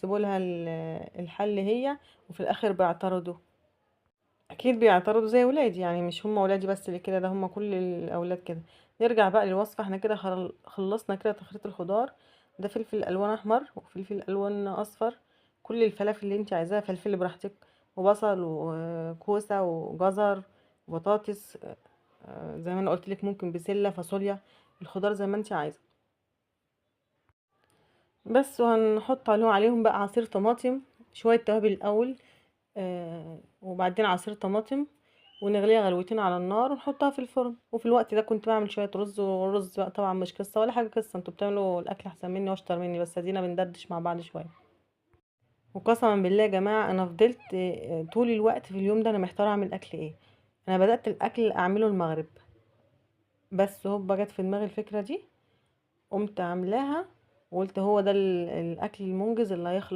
بيسيبوا لها الحل هي، وفي الاخر بيعترضوا. اكيد بيعترضوا زي ولادي، يعني مش هم ولادي بس اللي كده، ده هم كل الاولاد كده. نرجع بقى للوصفه. احنا كده خلصنا كده تخليط الخضار. ده فلفل الوان احمر وفلفل الوان اصفر، كل الفلافل اللي انت عايزاها، فلفل براحتك، وبصل وكوسه وجزر وبطاطس، زي ما انا قلت لك، ممكن بسله فاصوليا، الخضار زي ما انت عايزه. بس وهنحط عليهم بقى عصير طماطم، شويه توابل الاول، وبعدين عصير طماطم، ونغليها غلوتين على النار ونحطها في الفرن. وفي الوقت ده كنت بعمل شويه رز، والرز بقى طبعا مش قصه ولا حاجه، قصه انتوا بتعملوا الاكل احسن مني واشطر مني، بس ادينا بندردش مع بعض شويه. وقسما بالله يا جماعه انا فضلت طول الوقت في اليوم ده انا محتاره اعمل اكل ايه. انا بدات الاكل اعمله المغرب، بس هوبا جت في دماغي الفكره دي، قمت عاملاها، وقلت هو ده الاكل المنجز اللي هيخلص